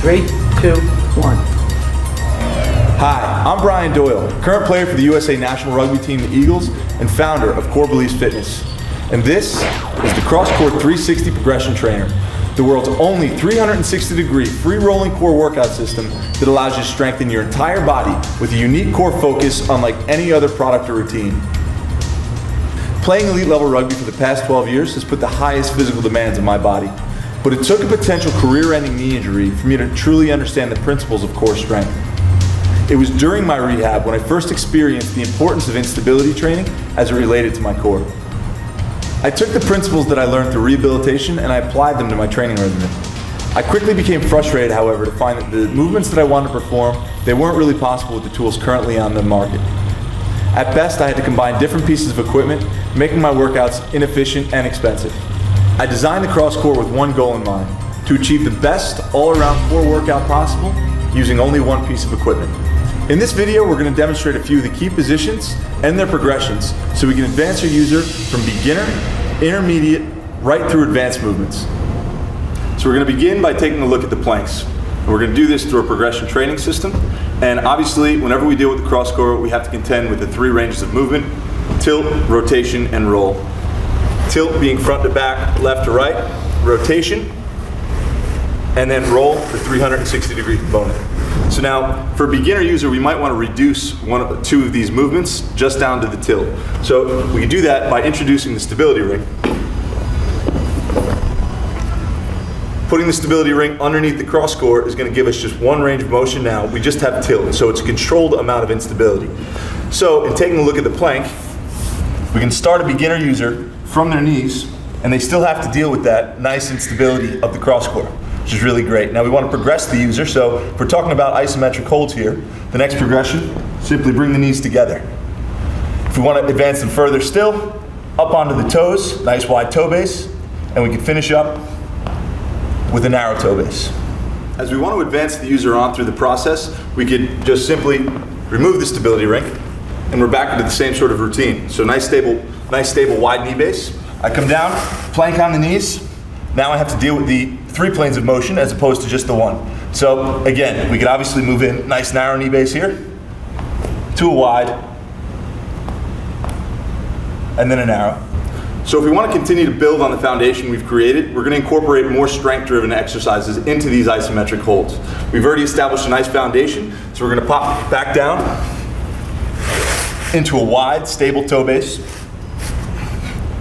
3, 2, 1. Hi, I'm Brian Doyle, current player for the USA National Rugby Team, the Eagles, and founder of Core Beliefs Fitness. And this is the CrossCore 360 Progression Trainer, the world's only 360-degree free-rolling core workout system that allows you to strengthen your entire body with a unique core focus unlike any other product or routine. Playing elite level rugby for the past 12 years has put the highest physical demands on my body, but it took a potential career-ending knee injury for me to truly understand the principles of core strength. It was during my rehab when I first experienced the importance of instability training as it related to my core. I took the principles that I learned through rehabilitation and I applied them to my training regimen. I quickly became frustrated, however, to find that the movements that I wanted to perform, they weren't really possible with the tools currently on the market. At best, I had to combine different pieces of equipment, making my workouts inefficient and expensive. I designed the CrossCore with one goal in mind: to achieve the best all-around core workout possible using only one piece of equipment. In this video, we're going to demonstrate a few of the key positions and their progressions so we can advance your user from beginner, intermediate, right through advanced movements. So we're going to begin by taking a look at the planks. We're going to do this through a progression training system, and obviously whenever we deal with the CrossCore, we have to contend with the 3 ranges of movement: tilt, rotation, and roll. Tilt being front to back, left to right, rotation, and then roll for 360-degree component. So now, for a beginner user, we might want to reduce 2 of these movements just down to the tilt. So we can do that by introducing the stability ring. Putting the stability ring underneath the CrossCore is going to give us just one range of motion now. We just have tilt, so it's a controlled amount of instability. So in taking a look at the plank, we can start a beginner user from their knees, and they still have to deal with that nice instability of the CrossCore, which is really great. Now we want to progress the user, so if we're talking about isometric holds here, the next progression, simply bring the knees together. If we want to advance them further still, up onto the toes, nice wide toe base, and we can finish up with a narrow toe base. As we want to advance the user on through the process, we could just simply remove the stability ring, and we're back into the same sort of routine. So nice stable wide knee base. I come down, plank on the knees. Now I have to deal with the 3 planes of motion as opposed to just the 1. So again, we could obviously move in nice narrow knee base here, to a wide, and then a narrow. So if we want to continue to build on the foundation we've created, we're going to incorporate more strength-driven exercises into these isometric holds. We've already established a nice foundation, so we're going to pop back down into a wide, stable toe base.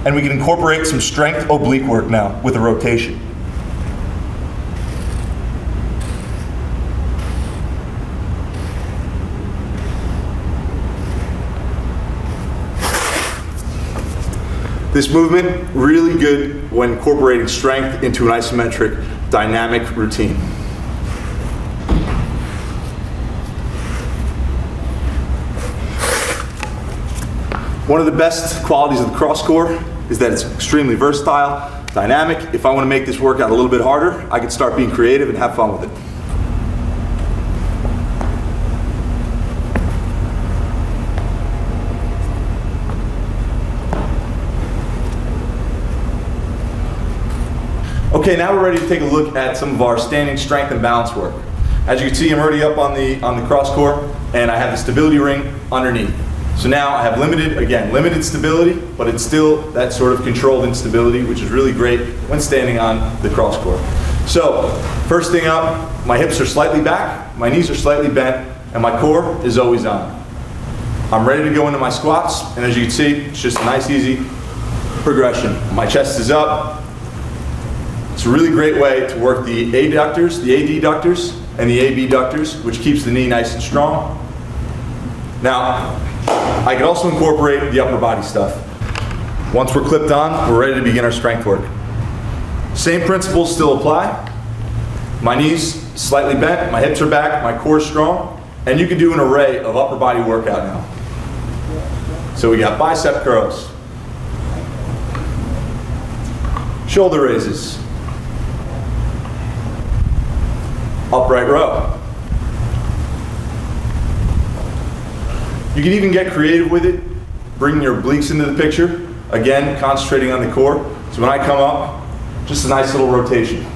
And we can incorporate some strength oblique work now with a rotation. This movement, really good when incorporating strength into an isometric dynamic routine. One of the best qualities of the CrossCore is that it's extremely versatile, dynamic. If I want to make this workout a little bit harder, I can start being creative and have fun with it. Okay, now we're ready to take a look at some of our standing strength and balance work. As you can see, I'm already up on the CrossCore, and I have the stability ring underneath. So now I have limited stability, but it's still that sort of controlled instability, which is really great when standing on the CrossCore. So, first thing up, my hips are slightly back, my knees are slightly bent, and my core is always on. I'm ready to go into my squats, and as you can see, it's just a nice, easy progression. My chest is up. It's a really great way to work the adductors, the adductors, and the abductors, which keeps the knee nice and strong. Now, I can also incorporate the upper body stuff. Once we're clipped on, we're ready to begin our strength work. Same principles still apply. My knees slightly bent, my hips are back, my core is strong, and you can do an array of upper body workout now. So we got bicep curls, shoulder raises, upright row. You can even get creative with it, bringing your obliques into the picture. Again, concentrating on the core. So when I come up, just a nice little rotation.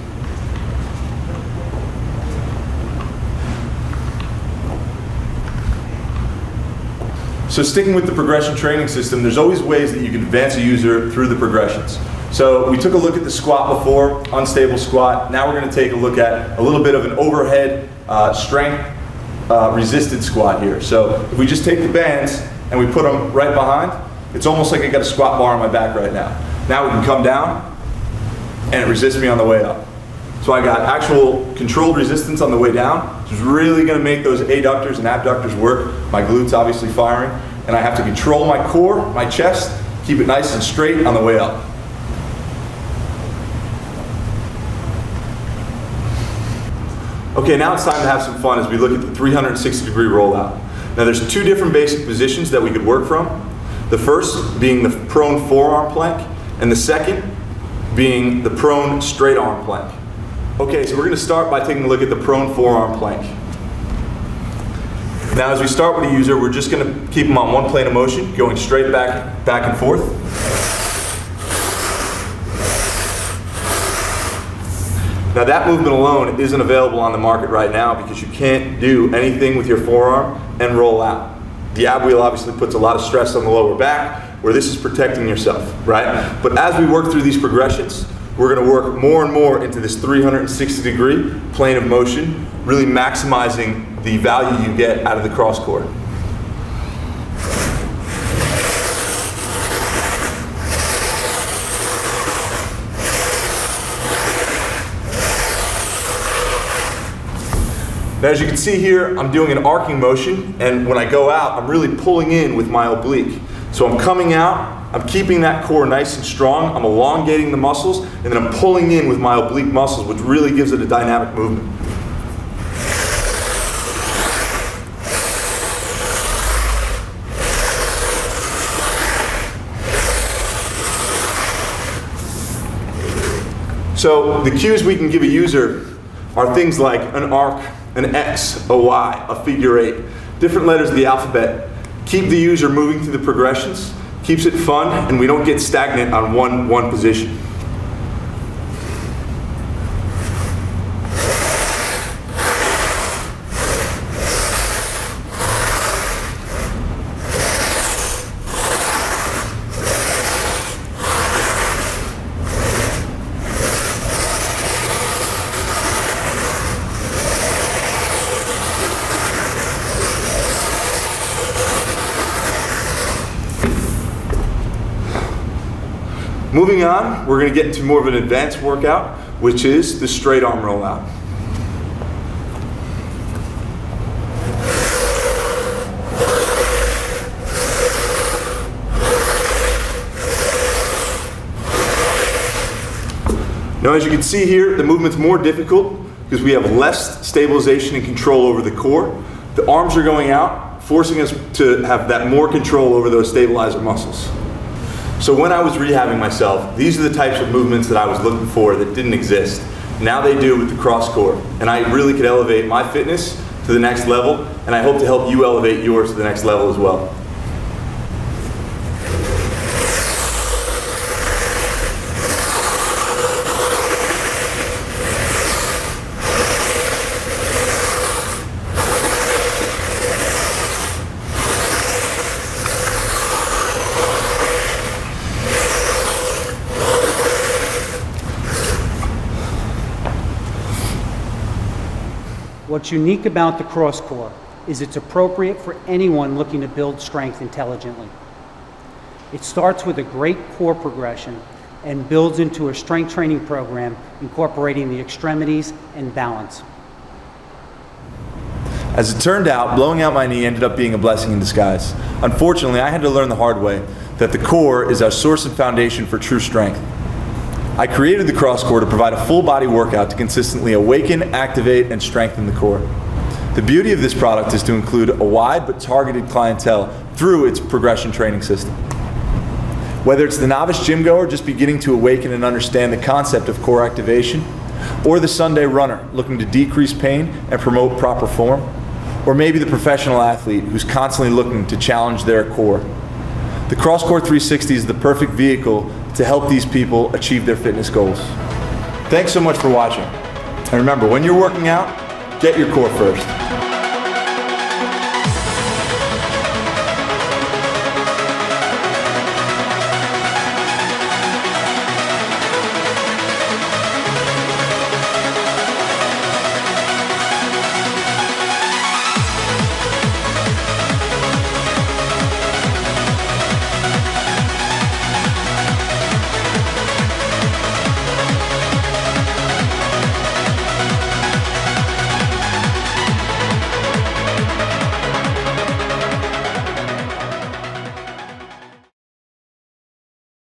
So sticking with the progression training system, there's always ways that you can advance a user through the progressions. So we took a look at the squat before, unstable squat. Now we're going to take a look at a little bit of an overhead strength resisted squat here. So if we just take the bands and we put them right behind, it's almost like I got a squat bar on my back right now. Now we can come down and it resists me on the way up. So I got actual controlled resistance on the way down, which is really going to make those adductors and abductors work. My glutes obviously firing, and I have to control my core, my chest, keep it nice and straight on the way up. Okay, now it's time to have some fun as we look at the 360-degree rollout. Now there's two different basic positions that we could work from. The first being the prone forearm plank, and the second being the prone straight arm plank. Okay, so we're going to start by taking a look at the prone forearm plank. Now as we start with the user, we're just going to keep them on one plane of motion, going straight back and forth. Now that movement alone isn't available on the market right now because you can't do anything with your forearm and roll out. The ab wheel obviously puts a lot of stress on the lower back, where this is protecting yourself, right? But as we work through these progressions, we're going to work more and more into this 360-degree plane of motion, really maximizing the value you get out of the cross core. Now as you can see here, I'm doing an arcing motion, and when I go out, I'm really pulling in with my oblique. So I'm coming out, I'm keeping that core nice and strong, I'm elongating the muscles, and then I'm pulling in with my oblique muscles, which really gives it a dynamic movement. So the cues we can give a user are things like an arc, an X, a Y, a figure 8, different letters of the alphabet. Keep the user moving through the progressions, keeps it fun, and we don't get stagnant on one position. Moving on, we're going to get into more of an advanced workout, which is the straight arm rollout. Now as you can see here, the movement's more difficult because we have less stabilization and control over the core. The arms are going out, forcing us to have that more control over those stabilizer muscles. So when I was rehabbing myself, these are the types of movements that I was looking for that didn't exist. Now they do with the cross core. And I really could elevate my fitness to the next level, and I hope to help you elevate yours to the next level as well. What's unique about the cross core is it's appropriate for anyone looking to build strength intelligently. It starts with a great core progression and builds into a strength training program incorporating the extremities and balance. As it turned out, blowing out my knee ended up being a blessing in disguise. Unfortunately, I had to learn the hard way that the core is our source and foundation for true strength. I created the cross core to provide a full body workout to consistently awaken, activate, and strengthen the core. The beauty of this product is to include a wide but targeted clientele through its progression training system. Whether it's the novice gym goer just beginning to awaken and understand the concept of core activation, or the Sunday runner looking to decrease pain and promote proper form, or maybe the professional athlete who's constantly looking to challenge their core. The CrossCore 360 is the perfect vehicle to help these people achieve their fitness goals. Thanks so much for watching. And remember, when you're working out, get your core first.